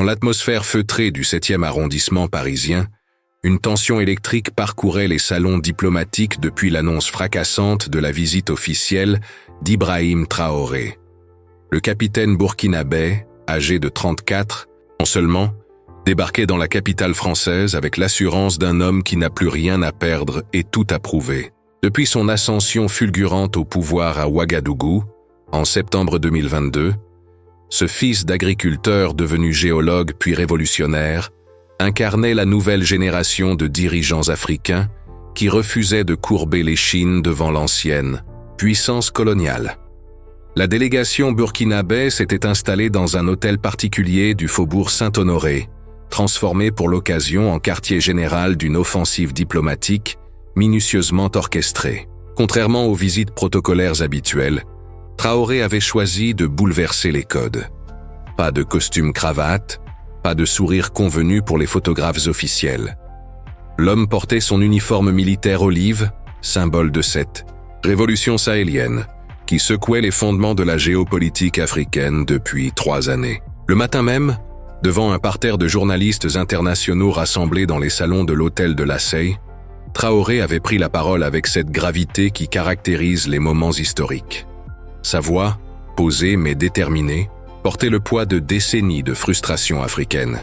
l'atmosphère feutrée du 7e arrondissement parisien, une tension électrique parcourait les salons diplomatiques depuis l'annonce fracassante de la visite officielle d'Ibrahim Traoré. Le capitaine burkinabé, âgé de 34 ans seulement, débarquait dans la capitale française avec l'assurance d'un homme qui n'a plus rien à perdre et tout à prouver. Depuis son ascension fulgurante au pouvoir à Ouagadougou, en septembre 2022, ce fils d'agriculteur devenu géologue puis révolutionnaire incarnait la nouvelle génération de dirigeants africains qui refusaient de courber l'échine devant l'ancienne puissance coloniale. La délégation burkinabé s'était installée dans un hôtel particulier du faubourg Saint-Honoré, transformé pour l'occasion en quartier général d'une offensive diplomatique minutieusement orchestrée. Contrairement aux visites protocolaires habituelles, Traoré avait choisi de bouleverser les codes. Pas de costume-cravate, pas de sourire convenu pour les photographes officiels. L'homme portait son uniforme militaire olive, symbole de cette révolution sahélienne, qui secouait les fondements de la géopolitique africaine depuis 3 années. Le matin même, devant un parterre de journalistes internationaux rassemblés dans les salons de l'hôtel de la Sey, Traoré avait pris la parole avec cette gravité qui caractérise les moments historiques. Sa voix, posée mais déterminée, portait le poids de décennies de frustration africaine.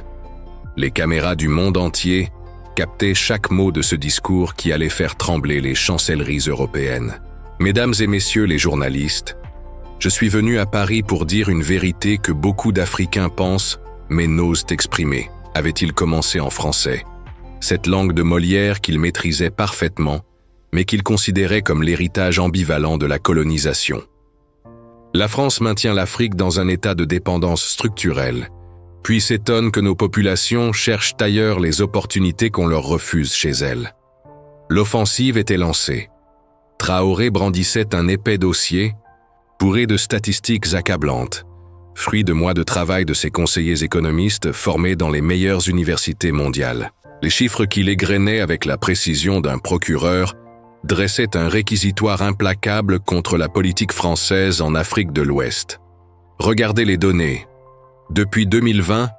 Les caméras du monde entier captaient chaque mot de ce discours qui allait faire trembler les chancelleries européennes. Mesdames et messieurs les journalistes, je suis venu à Paris pour dire une vérité que beaucoup d'Africains pensent mais n'osent exprimer, avait-il commencé en français. Cette langue de Molière qu'il maîtrisait parfaitement, mais qu'il considérait comme l'héritage ambivalent de la colonisation. La France maintient l'Afrique dans un état de dépendance structurelle, puis s'étonne que nos populations cherchent ailleurs les opportunités qu'on leur refuse chez elles. L'offensive était lancée. Traoré brandissait un épais dossier, bourré de statistiques accablantes, fruit de mois de travail de ses conseillers économistes formés dans les meilleures universités mondiales. Les chiffres qu'il égrenait avec la précision d'un procureur dressaient un réquisitoire implacable contre la politique française en Afrique de l'Ouest. Regardez les données. Depuis 2020,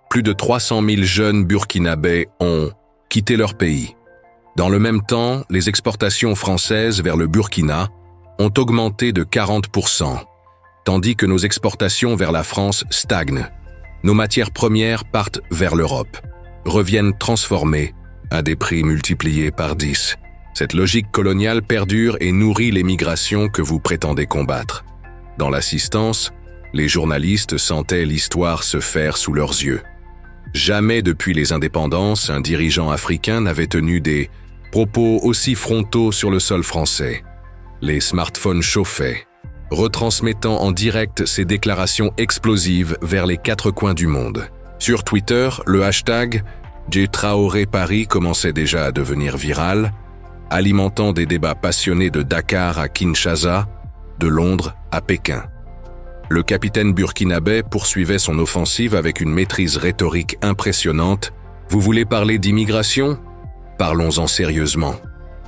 plus de 300 000 jeunes burkinabés ont quitté leur pays. Dans le même temps, les exportations françaises vers le Burkina ont augmenté de 40%, tandis que nos exportations vers la France stagnent. Nos matières premières partent vers l'Europe, reviennent transformées à des prix multipliés par 10. Cette logique coloniale perdure et nourrit les migrations que vous prétendez combattre. Dans l'assistance, les journalistes sentaient l'histoire se faire sous leurs yeux. Jamais depuis les indépendances, un dirigeant africain n'avait tenu des propos aussi frontaux sur le sol français. Les smartphones chauffaient, retransmettant en direct ces déclarations explosives vers les 4 coins du monde. Sur Twitter, le hashtag #JTraoréParis commençait déjà à devenir viral, alimentant des débats passionnés de Dakar à Kinshasa, de Londres à Pékin. Le capitaine burkinabé poursuivait son offensive avec une maîtrise rhétorique impressionnante. Vous voulez parler d'immigration ? Parlons-en sérieusement.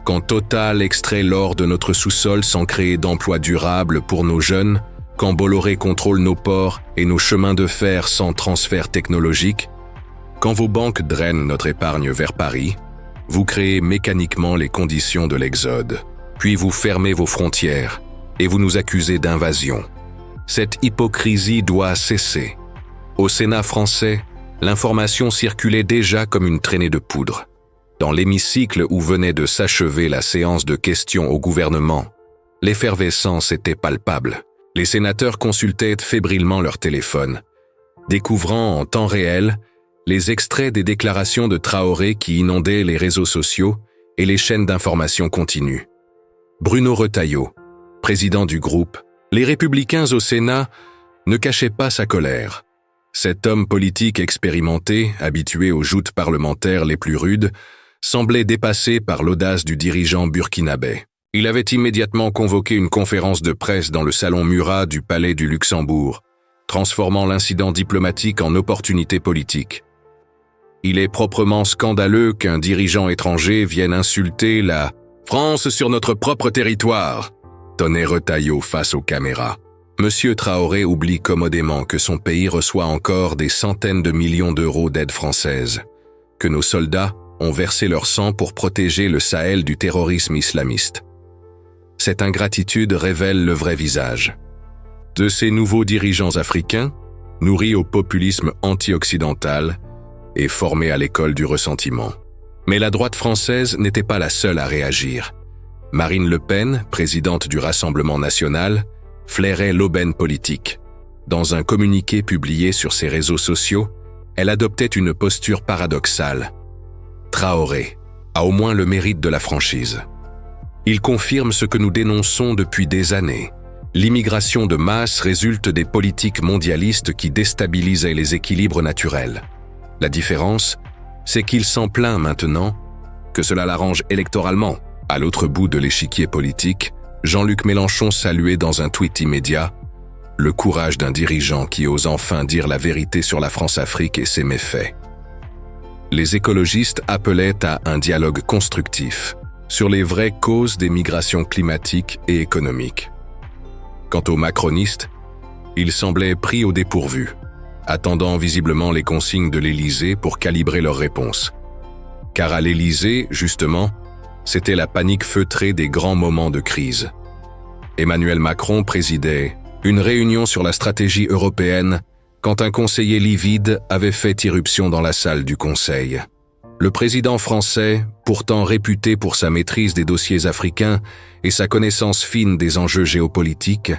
Quand Total extrait l'or de notre sous-sol sans créer d'emplois durables pour nos jeunes, quand Bolloré contrôle nos ports et nos chemins de fer sans transfert technologique, quand vos banques drainent notre épargne vers Paris, vous créez mécaniquement les conditions de l'exode. Puis vous fermez vos frontières et vous nous accusez d'invasion. Cette hypocrisie doit cesser. Au Sénat français, l'information circulait déjà comme une traînée de poudre. Dans l'hémicycle où venait de s'achever la séance de questions au gouvernement, l'effervescence était palpable. Les sénateurs consultaient fébrilement leur téléphone, découvrant en temps réel les extraits des déclarations de Traoré qui inondaient les réseaux sociaux et les chaînes d'information continues. Bruno Retailleau, président du groupe Les Républicains au Sénat, ne cachait pas sa colère. Cet homme politique expérimenté, habitué aux joutes parlementaires les plus rudes, semblait dépassé par l'audace du dirigeant burkinabé. Il avait immédiatement convoqué une conférence de presse dans le salon Murat du Palais du Luxembourg, transformant l'incident diplomatique en opportunité politique. Il est proprement scandaleux qu'un dirigeant étranger vienne insulter la « France sur notre propre territoire », tonnait Retailleau face aux caméras. M. Traoré oublie commodément que son pays reçoit encore des centaines de millions d'euros d'aide française, que nos soldats ont versé leur sang pour protéger le Sahel du terrorisme islamiste. Cette ingratitude révèle le vrai visage de ces nouveaux dirigeants africains, nourris au populisme anti-occidental et formés à l'école du ressentiment. Mais la droite française n'était pas la seule à réagir. Marine Le Pen, présidente du Rassemblement national, flairait l'aubaine politique. Dans un communiqué publié sur ses réseaux sociaux, elle adoptait une posture paradoxale. Traoré a au moins le mérite de la franchise. Il confirme ce que nous dénonçons depuis des années. L'immigration de masse résulte des politiques mondialistes qui déstabilisaient les équilibres naturels. La différence, c'est qu'il s'en plaint maintenant, que cela l'arrange électoralement. À l'autre bout de l'échiquier politique, Jean-Luc Mélenchon saluait dans un tweet immédiat le courage d'un dirigeant qui ose enfin dire la vérité sur la France-Afrique et ses méfaits. Les écologistes appelaient à un dialogue constructif sur les vraies causes des migrations climatiques et économiques. Quant aux macronistes, ils semblaient pris au dépourvu, attendant visiblement les consignes de l'Élysée pour calibrer leurs réponses. Car à l'Élysée, justement, c'était la panique feutrée des grands moments de crise. Emmanuel Macron présidait une réunion sur la stratégie européenne quand un conseiller livide avait fait irruption dans la salle du Conseil. Le président français, pourtant réputé pour sa maîtrise des dossiers africains et sa connaissance fine des enjeux géopolitiques,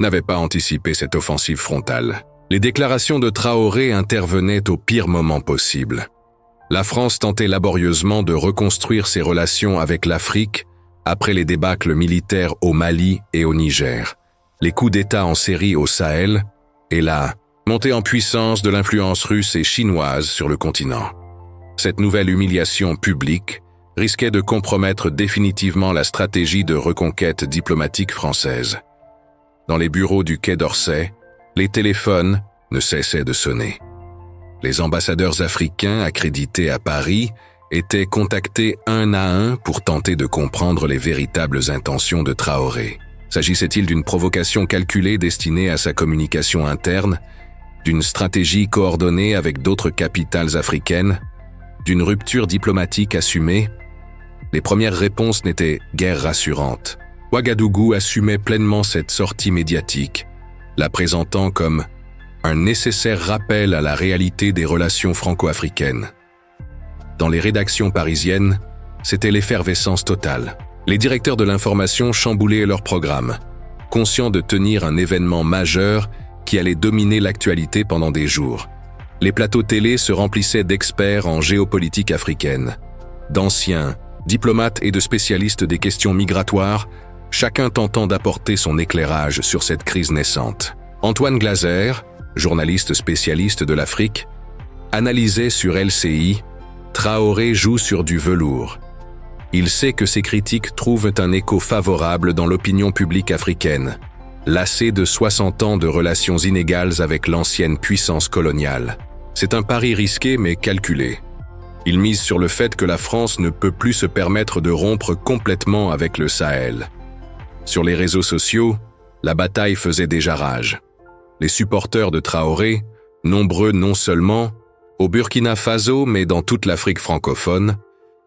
n'avait pas anticipé cette offensive frontale. Les déclarations de Traoré intervenaient au pire moment possible. La France tentait laborieusement de reconstruire ses relations avec l'Afrique après les débâcles militaires au Mali et au Niger, les coups d'État en série au Sahel et la montée en puissance de l'influence russe et chinoise sur le continent. Cette nouvelle humiliation publique risquait de compromettre définitivement la stratégie de reconquête diplomatique française. Dans les bureaux du Quai d'Orsay, les téléphones ne cessaient de sonner. Les ambassadeurs africains accrédités à Paris étaient contactés un à un pour tenter de comprendre les véritables intentions de Traoré. S'agissait-il d'une provocation calculée destinée à sa communication interne, d'une stratégie coordonnée avec d'autres capitales africaines, d'une rupture diplomatique assumée? Les premières réponses n'étaient guère rassurantes. Ouagadougou assumait pleinement cette sortie médiatique, la présentant comme un nécessaire rappel à la réalité des relations franco-africaines. Dans les rédactions parisiennes, c'était l'effervescence totale. Les directeurs de l'information chamboulaient leur programme, conscients de tenir un événement majeur qui allait dominer l'actualité pendant des jours. Les plateaux télé se remplissaient d'experts en géopolitique africaine, d'anciens diplomates et de spécialistes des questions migratoires, chacun tentant d'apporter son éclairage sur cette crise naissante. Antoine Glaser, journaliste spécialiste de l'Afrique, analysait sur LCI « Traoré joue sur du velours ». Il sait que ses critiques trouvent un écho favorable dans l'opinion publique africaine, lassée de 60 ans de relations inégales avec l'ancienne puissance coloniale. C'est un pari risqué mais calculé. Il mise sur le fait que la France ne peut plus se permettre de rompre complètement avec le Sahel. Sur les réseaux sociaux, la bataille faisait déjà rage. Les supporters de Traoré, nombreux non seulement au Burkina Faso mais dans toute l'Afrique francophone,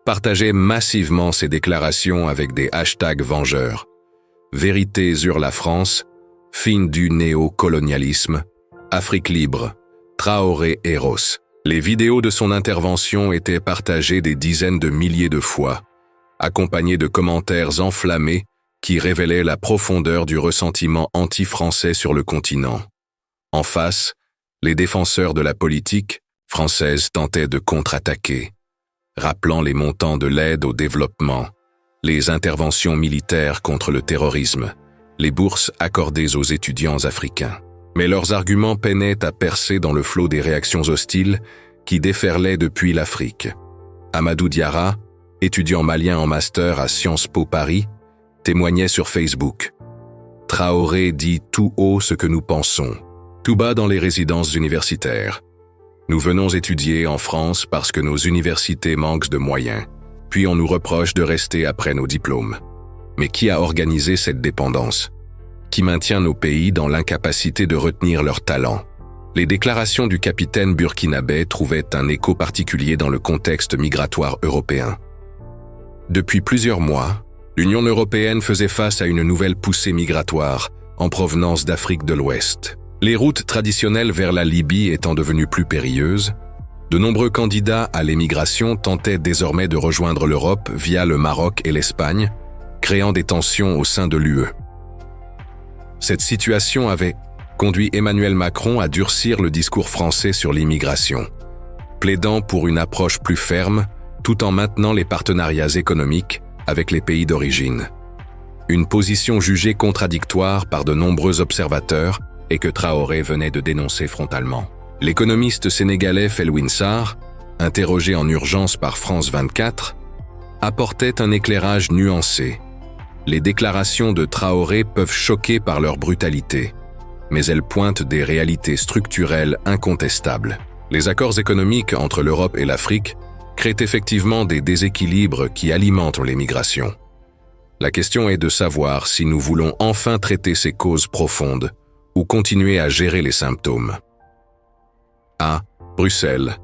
partageaient massivement ses déclarations avec des hashtags vengeurs. Vérité sur la France, fin du néocolonialisme, Afrique libre, Traoré héros. Les vidéos de son intervention étaient partagées des dizaines de milliers de fois, accompagnées de commentaires enflammés qui révélaient la profondeur du ressentiment anti-français sur le continent. En face, les défenseurs de la politique française tentaient de contre-attaquer, rappelant les montants de l'aide au développement, les interventions militaires contre le terrorisme, les bourses accordées aux étudiants africains. Mais leurs arguments peinaient à percer dans le flot des réactions hostiles qui déferlaient depuis l'Afrique. Amadou Diarra, étudiant malien en master à Sciences Po Paris, témoignait sur Facebook. Traoré dit tout haut ce que nous pensons, tout bas dans les résidences universitaires. Nous venons étudier en France parce que nos universités manquent de moyens, puis on nous reproche de rester après nos diplômes. Mais qui a organisé cette dépendance? qui maintient nos pays dans l'incapacité de retenir leurs talents. Les déclarations du capitaine burkinabé trouvaient un écho particulier dans le contexte migratoire européen. Depuis plusieurs mois, l'Union européenne faisait face à une nouvelle poussée migratoire en provenance d'Afrique de l'Ouest. Les routes traditionnelles vers la Libye étant devenues plus périlleuses, de nombreux candidats à l'émigration tentaient désormais de rejoindre l'Europe via le Maroc et l'Espagne, créant des tensions au sein de l'UE. Cette situation avait conduit Emmanuel Macron à durcir le discours français sur l'immigration, plaidant pour une approche plus ferme tout en maintenant les partenariats économiques avec les pays d'origine. Une position jugée contradictoire par de nombreux observateurs et que Traoré venait de dénoncer frontalement. L'économiste sénégalais Felwine Sarr, interrogé en urgence par France 24, apportait un éclairage nuancé. Les déclarations de Traoré peuvent choquer par leur brutalité, mais elles pointent des réalités structurelles incontestables. Les accords économiques entre l'Europe et l'Afrique créent effectivement des déséquilibres qui alimentent les migrations. La question est de savoir si nous voulons enfin traiter ces causes profondes ou continuer à gérer les symptômes. À Bruxelles,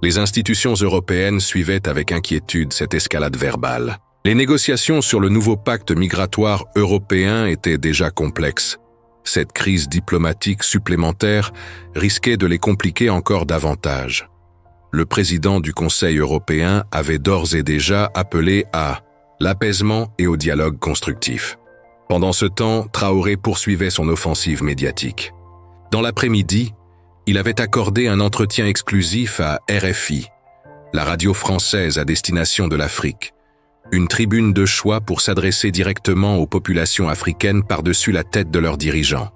les institutions européennes suivaient avec inquiétude cette escalade verbale. Les négociations sur le nouveau pacte migratoire européen étaient déjà complexes. Cette crise diplomatique supplémentaire risquait de les compliquer encore davantage. Le président du Conseil européen avait d'ores et déjà appelé à l'apaisement et au dialogue constructif. Pendant ce temps, Traoré poursuivait son offensive médiatique. Dans l'après-midi, il avait accordé un entretien exclusif à RFI, la radio française à destination de l'Afrique, une tribune de choix pour s'adresser directement aux populations africaines par-dessus la tête de leurs dirigeants.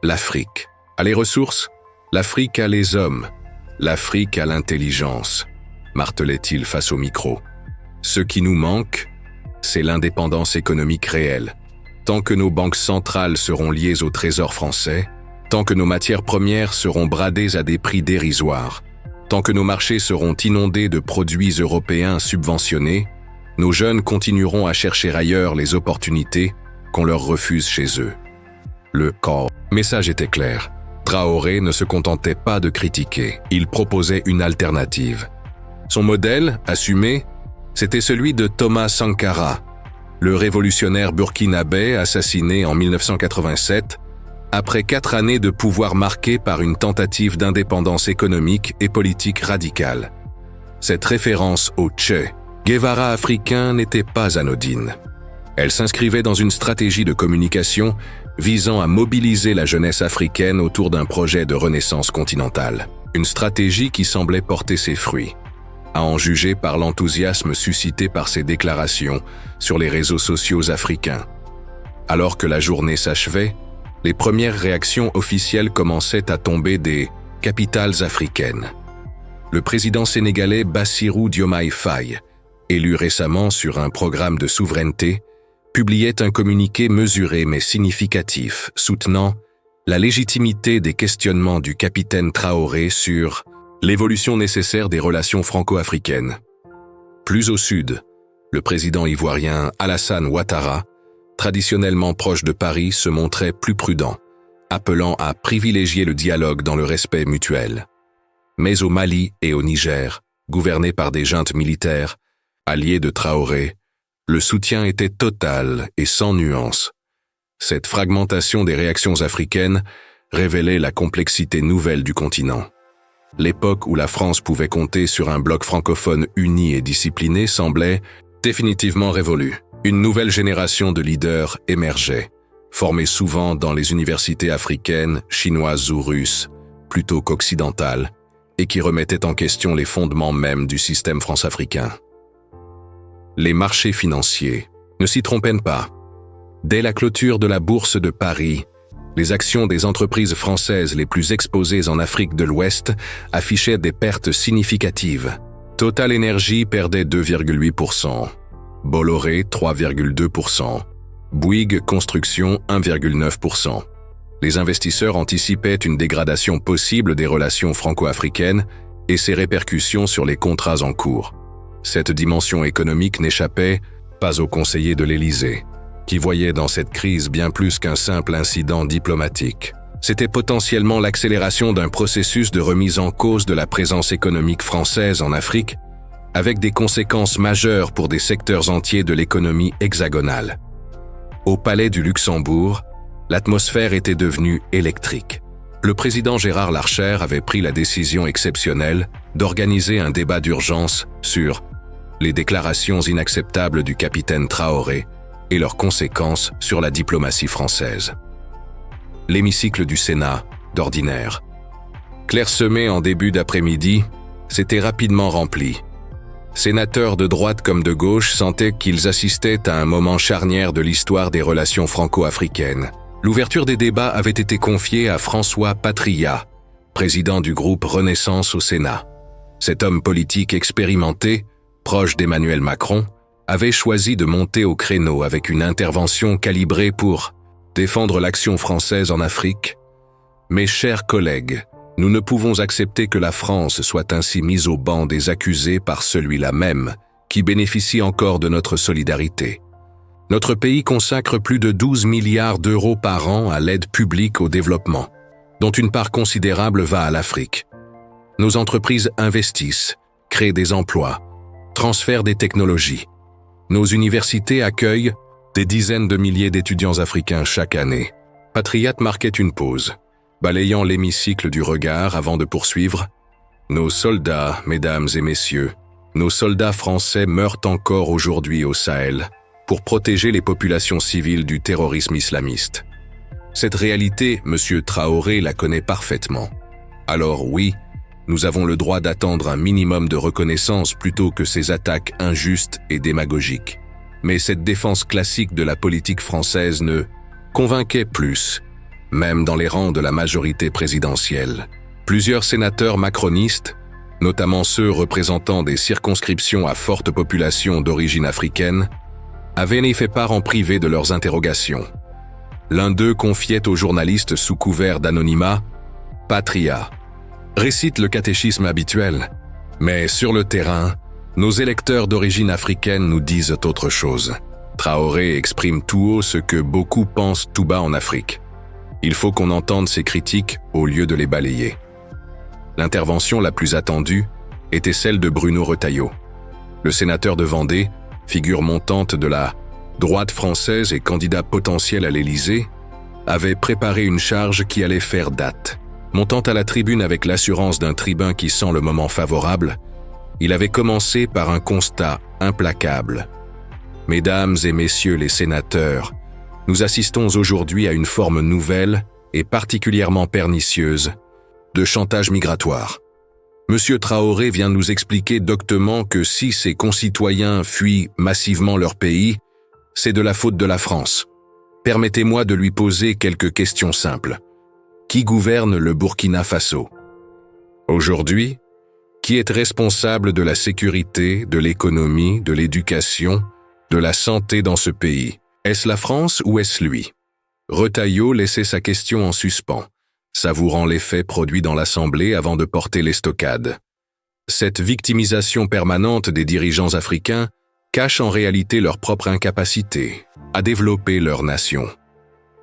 L'Afrique a les ressources, l'Afrique a les hommes, l'Afrique a l'intelligence, martelait-il face au micro. Ce qui nous manque, c'est l'indépendance économique réelle. Tant que nos banques centrales seront liées au trésor français, tant que nos matières premières seront bradées à des prix dérisoires, tant que nos marchés seront inondés de produits européens subventionnés, nos jeunes continueront à chercher ailleurs les opportunités qu'on leur refuse chez eux. Le message était clair. Traoré ne se contentait pas de critiquer, il proposait une alternative. Son modèle, assumé, c'était celui de Thomas Sankara, le révolutionnaire burkinabé assassiné en 1987, après 4 années de pouvoir marquées par une tentative d'indépendance économique et politique radicale. Cette référence au Che Guevara africain n'était pas anodine. Elle s'inscrivait dans une stratégie de communication visant à mobiliser la jeunesse africaine autour d'un projet de renaissance continentale. Une stratégie qui semblait porter ses fruits, à en juger par l'enthousiasme suscité par ses déclarations sur les réseaux sociaux africains. Alors que la journée s'achevait, les premières réactions officielles commençaient à tomber des capitales africaines. Le président sénégalais Bassirou Diomaye Faye, élu récemment sur un programme de souveraineté, publiait un communiqué mesuré mais significatif, soutenant la légitimité des questionnements du capitaine Traoré sur l'évolution nécessaire des relations franco-africaines. Plus au sud, le président ivoirien Alassane Ouattara, traditionnellement proche de Paris, se montrait plus prudent, appelant à privilégier le dialogue dans le respect mutuel. Mais au Mali et au Niger, gouvernés par des juntes militaires, alliés de Traoré, le soutien était total et sans nuance. Cette fragmentation des réactions africaines révélait la complexité nouvelle du continent. L'époque où la France pouvait compter sur un bloc francophone uni et discipliné semblait définitivement révolue. Une nouvelle génération de leaders émergeait, formés souvent dans les universités africaines, chinoises ou russes, plutôt qu'occidentales, et qui remettaient en question les fondements mêmes du système france-africain. Les marchés financiers ne s'y trompaient pas. Dès la clôture de la bourse de Paris, les actions des entreprises françaises les plus exposées en Afrique de l'Ouest affichaient des pertes significatives. Total Energy perdait 2,8%, Bolloré 3,2%, Bouygues Construction 1,9%. Les investisseurs anticipaient une dégradation possible des relations franco-africaines et ses répercussions sur les contrats en cours. Cette dimension économique n'échappait pas aux conseillers de l'Élysée. qui voyait dans cette crise bien plus qu'un simple incident diplomatique. C'était potentiellement l'accélération d'un processus de remise en cause de la présence économique française en Afrique, avec des conséquences majeures pour des secteurs entiers de l'économie hexagonale. Au Palais du Luxembourg, l'atmosphère était devenue électrique. Le président Gérard Larcher avait pris la décision exceptionnelle d'organiser un débat d'urgence sur les déclarations inacceptables du capitaine Traoré et leurs conséquences sur la diplomatie française. L'hémicycle du Sénat, d'ordinaire, clairsemé en début d'après-midi, s'était rapidement rempli. Sénateurs de droite comme de gauche sentaient qu'ils assistaient à un moment charnière de l'histoire des relations franco-africaines. L'ouverture des débats avait été confiée à François Patriat, président du groupe Renaissance au Sénat. Cet homme politique expérimenté, proche d'Emmanuel Macron, avait choisi de monter au créneau avec une intervention calibrée pour défendre l'action française en Afrique. Mes chers collègues, nous ne pouvons accepter que la France soit ainsi mise au banc des accusés par celui-là même, qui bénéficie encore de notre solidarité. Notre pays consacre plus de 12 milliards d'euros par an à l'aide publique au développement, dont une part considérable va à l'Afrique. Nos entreprises investissent, créent des emplois, transfèrent des technologies. Nos universités accueillent des dizaines de milliers d'étudiants africains chaque année. Patriat marquait une pause, balayant l'hémicycle du regard avant de poursuivre. Nos soldats, mesdames et messieurs, nos soldats français meurent encore aujourd'hui au Sahel pour protéger les populations civiles du terrorisme islamiste. Cette réalité, M. Traoré la connaît parfaitement. Alors oui, nous avons le droit d'attendre un minimum de reconnaissance plutôt que ces attaques injustes et démagogiques. Mais cette défense classique de la politique française ne convainquait plus, même dans les rangs de la majorité présidentielle. Plusieurs sénateurs macronistes, notamment ceux représentant des circonscriptions à forte population d'origine africaine, avaient fait part en privé de leurs interrogations. L'un d'eux confiait aux journalistes sous couvert d'anonymat « Patria » récite le catéchisme habituel, mais sur le terrain, nos électeurs d'origine africaine nous disent autre chose. Traoré exprime tout haut ce que beaucoup pensent tout bas en Afrique. Il faut qu'on entende ses critiques au lieu de les balayer. L'intervention la plus attendue était celle de Bruno Retailleau. Le sénateur de Vendée, figure montante de la droite française et candidat potentiel à l'Élysée, avait préparé une charge qui allait faire date. Montant à la tribune avec l'assurance d'un tribun qui sent le moment favorable, il avait commencé par un constat implacable. Mesdames et messieurs les sénateurs, nous assistons aujourd'hui à une forme nouvelle et particulièrement pernicieuse de chantage migratoire. Monsieur Traoré vient nous expliquer doctement que si ses concitoyens fuient massivement leur pays, c'est de la faute de la France. Permettez-moi de lui poser quelques questions simples. Qui gouverne le Burkina Faso? Aujourd'hui, qui est responsable de la sécurité, de l'économie, de l'éducation, de la santé dans ce pays? Est-ce la France ou est-ce lui? Retailleau laissait sa question en suspens, savourant les faits produits dans l'Assemblée avant de porter l'estocade. Cette victimisation permanente des dirigeants africains cache en réalité leur propre incapacité à développer leur nation.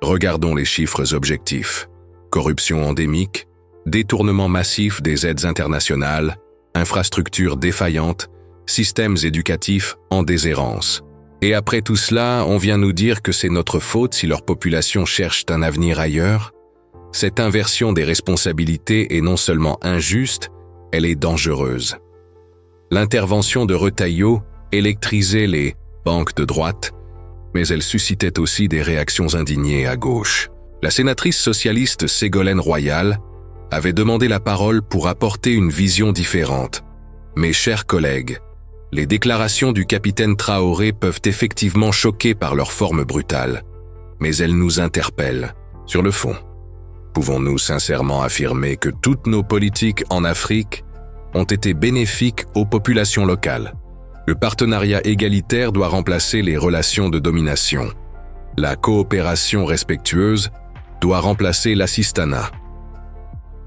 Regardons les chiffres objectifs. Corruption endémique, détournement massif des aides internationales, infrastructures défaillantes, systèmes éducatifs en déshérence. Et après tout cela, on vient nous dire que c'est notre faute si leur population cherche un avenir ailleurs? Cette inversion des responsabilités est non seulement injuste, elle est dangereuse. L'intervention de Retailleau électrisait les banques de droite, mais elle suscitait aussi des réactions indignées à gauche. La sénatrice socialiste Ségolène Royal avait demandé la parole pour apporter une vision différente. Mes chers collègues, les déclarations du capitaine Traoré peuvent effectivement choquer par leur forme brutale, mais elles nous interpellent. Sur le fond, pouvons-nous sincèrement affirmer que toutes nos politiques en Afrique ont été bénéfiques aux populations locales? Le partenariat égalitaire doit remplacer les relations de domination. La coopération respectueuse doit remplacer l'assistanat.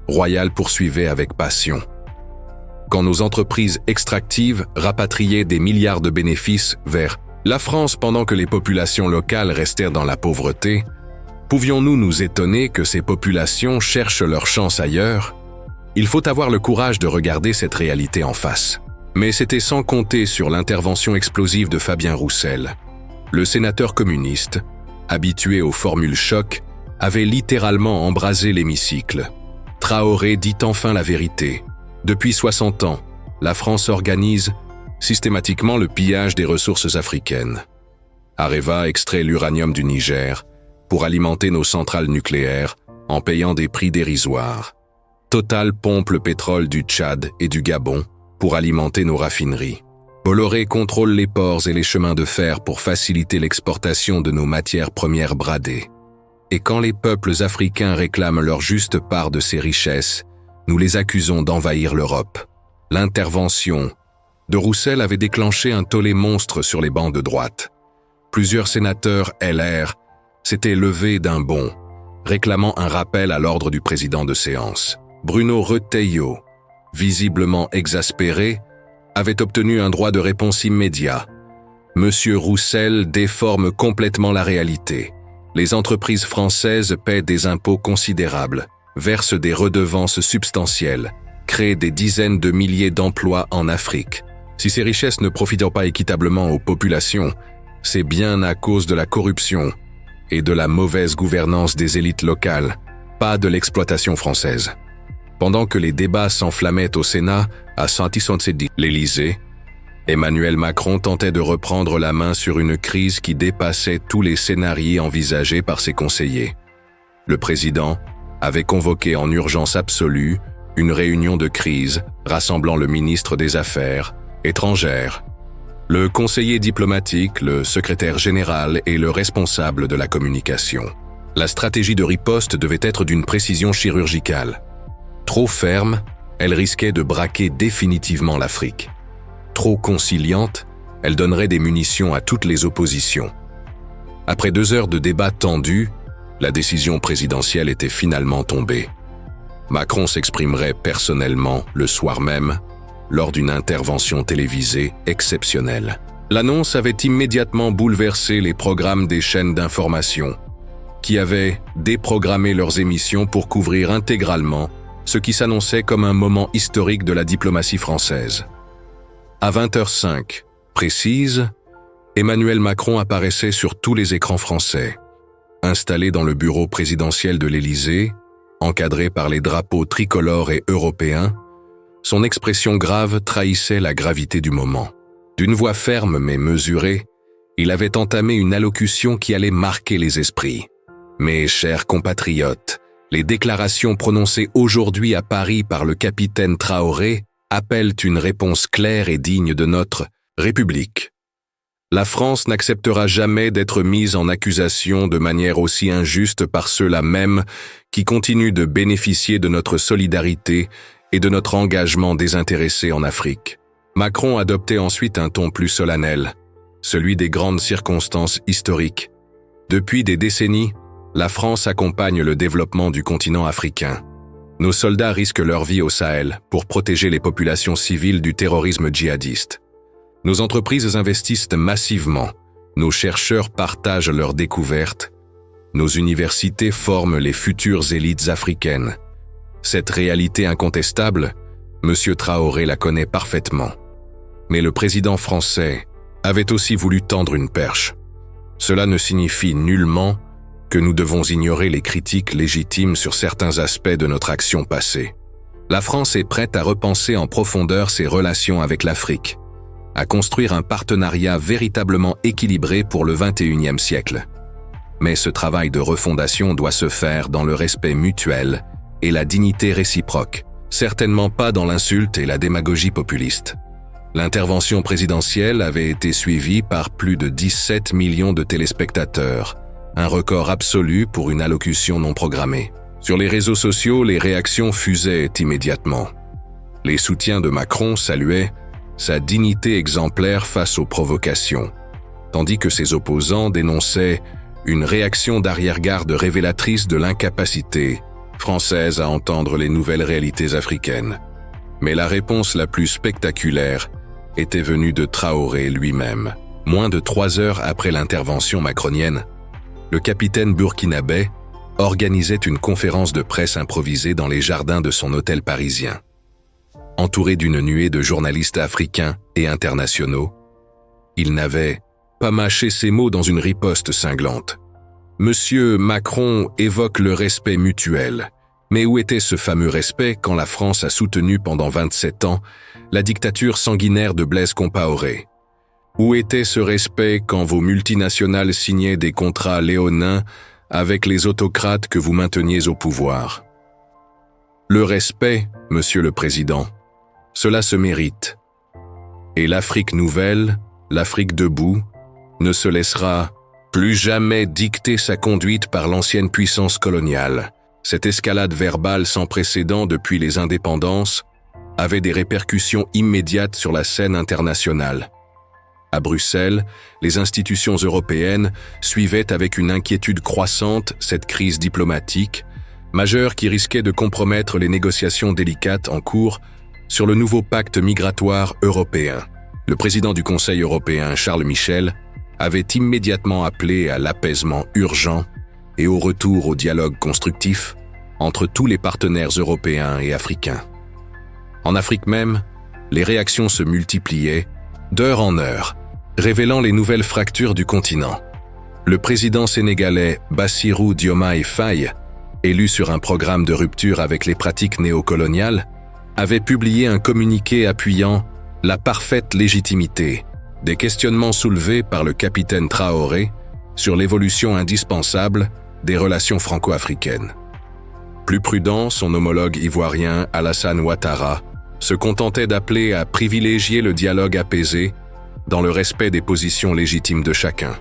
Royal poursuivait avec passion. Quand nos entreprises extractives rapatriaient des milliards de bénéfices vers La France, pendant que les populations locales restèrent dans la pauvreté, pouvions-nous nous étonner que ces populations cherchent leur chance ailleurs? Il faut avoir le courage de regarder cette réalité en face. Mais c'était sans compter sur l'intervention explosive de Fabien Roussel. Le sénateur communiste, habitué aux formules choc, avait littéralement embrasé l'hémicycle. Traoré dit enfin la vérité. Depuis 60 ans, la France organise systématiquement le pillage des ressources africaines. Areva extrait l'uranium du Niger pour alimenter nos centrales nucléaires en payant des prix dérisoires. Total pompe le pétrole du Tchad et du Gabon pour alimenter nos raffineries. Bolloré contrôle les ports et les chemins de fer pour faciliter l'exportation de nos matières premières bradées. Et quand les peuples africains réclament leur juste part de ces richesses, nous les accusons d'envahir l'Europe. L'intervention de Roussel avait déclenché un tollé monstre sur les bancs de droite. Plusieurs sénateurs LR s'étaient levés d'un bond, réclamant un rappel à l'ordre du président de séance. Bruno Retailleau, visiblement exaspéré, avait obtenu un droit de réponse immédiat. Monsieur Roussel déforme complètement la réalité. Les entreprises françaises paient des impôts considérables, versent des redevances substantielles, créent des dizaines de milliers d'emplois en Afrique. Si ces richesses ne profitent pas équitablement aux populations, c'est bien à cause de la corruption et de la mauvaise gouvernance des élites locales, pas de l'exploitation française. Pendant que les débats s'enflammaient au Sénat, à l'Élysée, Emmanuel Macron tentait de reprendre la main sur une crise qui dépassait tous les scénarios envisagés par ses conseillers. Le président avait convoqué en urgence absolue une réunion de crise rassemblant le ministre des Affaires étrangères, le conseiller diplomatique, le secrétaire général et le responsable de la communication. La stratégie de riposte devait être d'une précision chirurgicale. Trop ferme, elle risquait de braquer définitivement l'Afrique. Trop conciliante, elle donnerait des munitions à toutes les oppositions. Après 2 heures de débats tendus, la décision présidentielle était finalement tombée. Macron s'exprimerait personnellement le soir même, lors d'une intervention télévisée exceptionnelle. L'annonce avait immédiatement bouleversé les programmes des chaînes d'information, qui avaient déprogrammé leurs émissions pour couvrir intégralement ce qui s'annonçait comme un moment historique de la diplomatie française. À 20h05, précise, Emmanuel Macron apparaissait sur tous les écrans français. Installé dans le bureau présidentiel de l'Élysée, encadré par les drapeaux tricolores et européens, son expression grave trahissait la gravité du moment. D'une voix ferme mais mesurée, il avait entamé une allocution qui allait marquer les esprits. Mes chers compatriotes, les déclarations prononcées aujourd'hui à Paris par le capitaine Traoré appellent une réponse claire et digne de notre République. La France n'acceptera jamais d'être mise en accusation de manière aussi injuste par ceux-là même qui continuent de bénéficier de notre solidarité et de notre engagement désintéressé en Afrique. Macron adoptait ensuite un ton plus solennel, celui des grandes circonstances historiques. Depuis des décennies, la France accompagne le développement du continent africain. Nos soldats risquent leur vie au Sahel pour protéger les populations civiles du terrorisme djihadiste. Nos entreprises investissent massivement, nos chercheurs partagent leurs découvertes, nos universités forment les futures élites africaines. Cette réalité incontestable, M. Traoré la connaît parfaitement. Mais le président français avait aussi voulu tendre une perche. Cela ne signifie nullement que nous devons ignorer les critiques légitimes sur certains aspects de notre action passée. La France est prête à repenser en profondeur ses relations avec l'Afrique, à construire un partenariat véritablement équilibré pour le XXIe siècle. Mais ce travail de refondation doit se faire dans le respect mutuel et la dignité réciproque, certainement pas dans l'insulte et la démagogie populiste. L'intervention présidentielle avait été suivie par plus de 17 millions de téléspectateurs, un record absolu pour une allocution non programmée. Sur les réseaux sociaux, les réactions fusaient immédiatement. Les soutiens de Macron saluaient sa dignité exemplaire face aux provocations, tandis que ses opposants dénonçaient une réaction d'arrière-garde révélatrice de l'incapacité française à entendre les nouvelles réalités africaines. Mais la réponse la plus spectaculaire était venue de Traoré lui-même. moins de 3 heures après l'intervention macronienne, le capitaine burkinabé organisait une conférence de presse improvisée dans les jardins de son hôtel parisien. Entouré d'une nuée de journalistes africains et internationaux, il n'avait pas mâché ses mots dans une riposte cinglante. Monsieur Macron évoque le respect mutuel. Mais où était ce fameux respect quand la France a soutenu pendant 27 ans la dictature sanguinaire de Blaise Compaoré? Où était ce respect quand vos multinationales signaient des contrats léonins avec les autocrates que vous mainteniez au pouvoir? Le respect, Monsieur le Président, cela se mérite. Et l'Afrique nouvelle, l'Afrique debout, ne se laissera plus jamais dicter sa conduite par l'ancienne puissance coloniale. Cette escalade verbale sans précédent depuis les indépendances avait des répercussions immédiates sur la scène internationale. À Bruxelles, les institutions européennes suivaient avec une inquiétude croissante cette crise diplomatique, majeure qui risquait de compromettre les négociations délicates en cours sur le nouveau pacte migratoire européen. Le président du Conseil européen, Charles Michel, avait immédiatement appelé à l'apaisement urgent et au retour au dialogue constructif entre tous les partenaires européens et africains. En Afrique même, les réactions se multipliaient, d'heure en heure, révélant les nouvelles fractures du continent. Le président sénégalais Bassirou Diomaye Faye, élu sur un programme de rupture avec les pratiques néocoloniales, avait publié un communiqué appuyant la parfaite légitimité des questionnements soulevés par le capitaine Traoré sur l'évolution indispensable des relations franco-africaines. Plus prudent, son homologue ivoirien Alassane Ouattara se contentait d'appeler à privilégier le dialogue apaisé dans le respect des positions légitimes de chacun.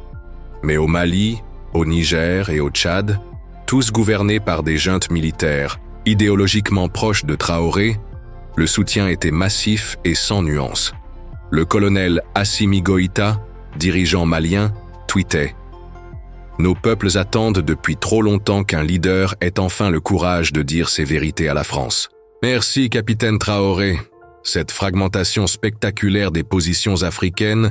Mais au Mali, au Niger et au Tchad, tous gouvernés par des juntes militaires idéologiquement proches de Traoré, le soutien était massif et sans nuance. Le colonel Assimi Goïta, dirigeant malien, tweetait « Nos peuples attendent depuis trop longtemps qu'un leader ait enfin le courage de dire ses vérités à la France. Merci, capitaine Traoré. » Cette fragmentation spectaculaire des positions africaines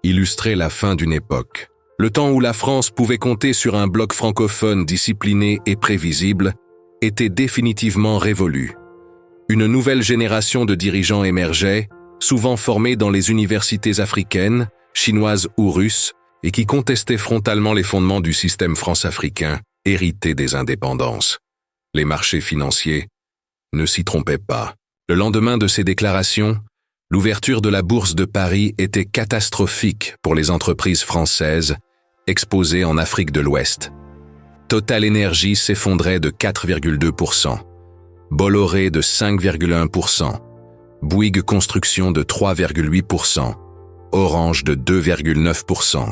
illustrait la fin d'une époque. Le temps où la France pouvait compter sur un bloc francophone discipliné et prévisible était définitivement révolu. Une nouvelle génération de dirigeants émergeait, souvent formés dans les universités africaines, chinoises ou russes, et qui contestaient frontalement les fondements du système france-africain, hérité des indépendances. Les marchés financiers ne s'y trompaient pas. Le lendemain de ces déclarations, l'ouverture de la bourse de Paris était catastrophique pour les entreprises françaises exposées en Afrique de l'Ouest. Total Énergie s'effondrait de 4,2%, Bolloré de 5,1%, Bouygues Construction de 3,8%, Orange de 2,9%.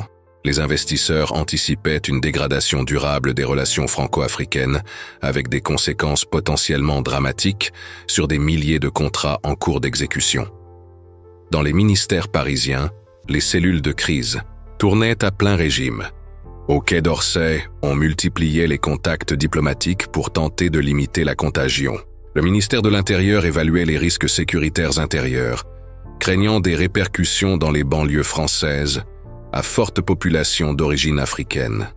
Les investisseurs anticipaient une dégradation durable des relations franco-africaines avec des conséquences potentiellement dramatiques sur des milliers de contrats en cours d'exécution. Dans les ministères parisiens, les cellules de crise tournaient à plein régime. Au Quai d'Orsay, on multipliait les contacts diplomatiques pour tenter de limiter la contagion. Le ministère de l'Intérieur évaluait les risques sécuritaires intérieurs, craignant des répercussions dans les banlieues françaises à forte population d'origine africaine.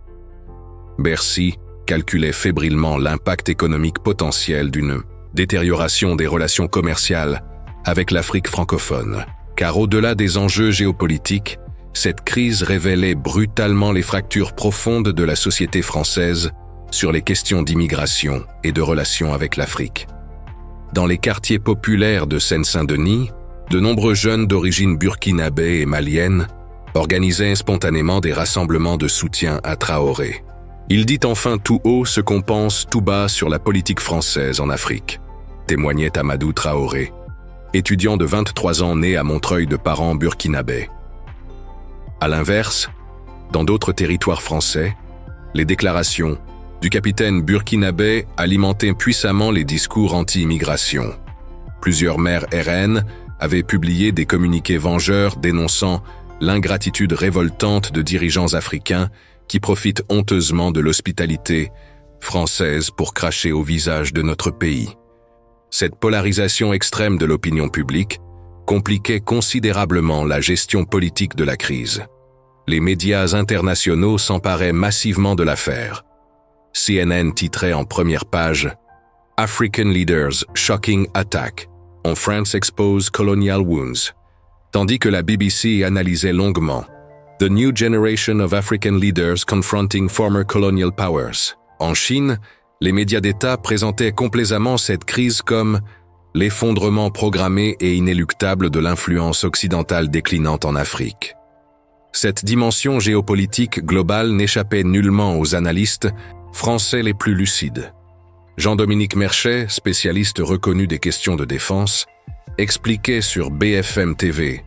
Bercy calculait fébrilement l'impact économique potentiel d'une détérioration des relations commerciales avec l'Afrique francophone, car au-delà des enjeux géopolitiques, cette crise révélait brutalement les fractures profondes de la société française sur les questions d'immigration et de relations avec l'Afrique. Dans les quartiers populaires de Seine-Saint-Denis, de nombreux jeunes d'origine burkinabé et malienne organisaient spontanément des rassemblements de soutien à Traoré. Il dit enfin tout haut ce qu'on pense tout bas sur la politique française en Afrique, témoignait Amadou Traoré, étudiant de 23 ans né à Montreuil de parents burkinabés. À l'inverse, dans d'autres territoires français, les déclarations du capitaine burkinabé alimentaient puissamment les discours anti-immigration. Plusieurs maires RN avaient publié des communiqués vengeurs dénonçant l'ingratitude révoltante de dirigeants africains qui profitent honteusement de l'hospitalité française pour cracher au visage de notre pays. Cette polarisation extrême de l'opinion publique compliquait considérablement la gestion politique de la crise. les médias internationaux s'emparaient massivement de l'affaire. CNN titrait en première page « African Leaders Shocking Attack on France Expose Colonial Wounds », tandis que la BBC analysait longuement « The New Generation of African Leaders Confronting Former Colonial Powers ». En Chine, les médias d'État présentaient complaisamment cette crise comme « l'effondrement programmé et inéluctable de l'influence occidentale déclinante en Afrique ». Cette dimension géopolitique globale n'échappait nullement aux analystes français les plus lucides. Jean-Dominique Merchet, spécialiste reconnu des questions de défense, expliquait sur BFM TV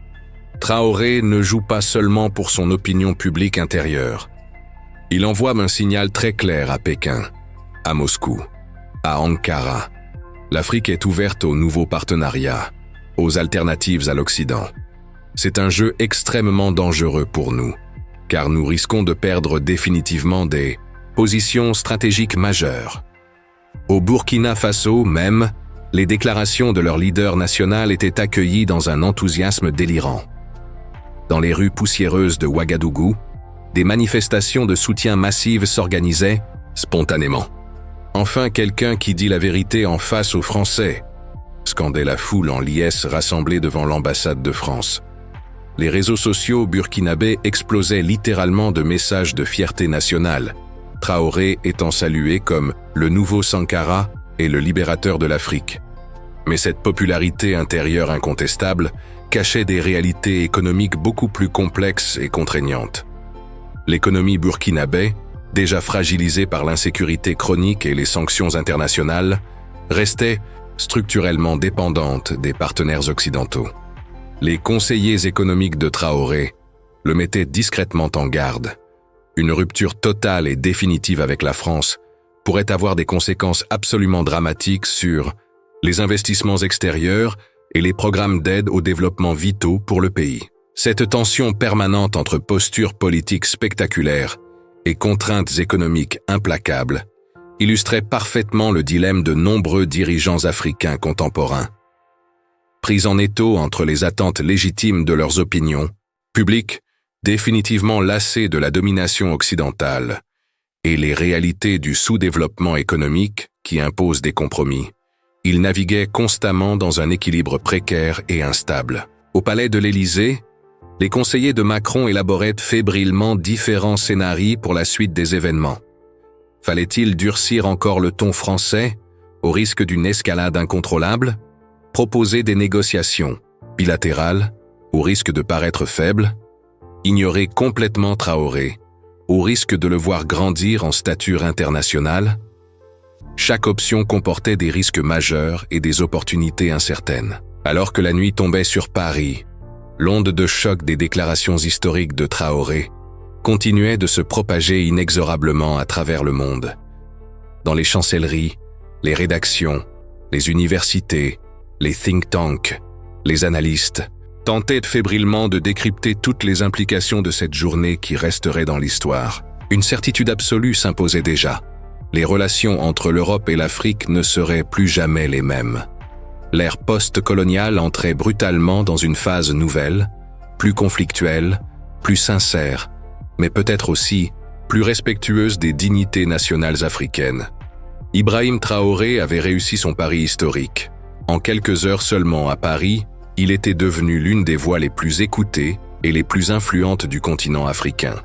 « Traoré ne joue pas seulement pour son opinion publique intérieure. Il envoie un signal très clair à Pékin, à Moscou, à Ankara. L'Afrique est ouverte aux nouveaux partenariats, aux alternatives à l'Occident. C'est un jeu extrêmement dangereux pour nous, car nous risquons de perdre définitivement des positions stratégiques majeures. » Au Burkina Faso même, les déclarations de leur leader national étaient accueillies dans un enthousiasme délirant. Dans les rues poussiéreuses de Ouagadougou, des manifestations de soutien massives s'organisaient spontanément. « Enfin quelqu'un qui dit la vérité en face aux Français !» scandait la foule en liesse rassemblée devant l'ambassade de France. Les réseaux sociaux burkinabés explosaient littéralement de messages de fierté nationale, Traoré étant salué comme le nouveau Sankara et le libérateur de l'Afrique. Mais cette popularité intérieure incontestable cachait des réalités économiques beaucoup plus complexes et contraignantes. L'économie burkinabé, déjà fragilisée par l'insécurité chronique et les sanctions internationales, restait structurellement dépendante des partenaires occidentaux. Les conseillers économiques de Traoré le mettaient discrètement en garde. Une rupture totale et définitive avec la France pourrait avoir des conséquences absolument dramatiques sur les investissements extérieurs et les programmes d'aide au développement vitaux pour le pays. Cette tension permanente entre postures politiques spectaculaires et contraintes économiques implacables illustrait parfaitement le dilemme de nombreux dirigeants africains contemporains. Pris en étau entre les attentes légitimes de leurs opinions publiques, définitivement lassés de la domination occidentale, et les réalités du sous-développement économique qui imposent des compromis, ils naviguaient constamment dans un équilibre précaire et instable. Au palais de l'Élysée, les conseillers de Macron élaboraient fébrilement différents scénarios pour la suite des événements. Fallait-il durcir encore le ton français, au risque d'une escalade incontrôlable? Proposer des négociations bilatérales, au risque de paraître faible? Ignorer complètement Traoré, au risque de le voir grandir en stature internationale? Chaque option comportait des risques majeurs et des opportunités incertaines. Alors que la nuit tombait sur Paris, l'onde de choc des déclarations historiques de Traoré continuait de se propager inexorablement à travers le monde. Dans les chancelleries, les rédactions, les universités, les think tanks, les analystes tentaient fébrilement de décrypter toutes les implications de cette journée qui resterait dans l'histoire. Une certitude absolue s'imposait déjà. Les relations entre l'Europe et l'Afrique ne seraient plus jamais les mêmes. L'ère post-coloniale entrait brutalement dans une phase nouvelle, plus conflictuelle, plus sincère, mais peut-être aussi plus respectueuse des dignités nationales africaines. Ibrahim Traoré avait réussi son pari historique. En quelques heures seulement à Paris, il était devenu l'une des voix les plus écoutées et les plus influentes du continent africain.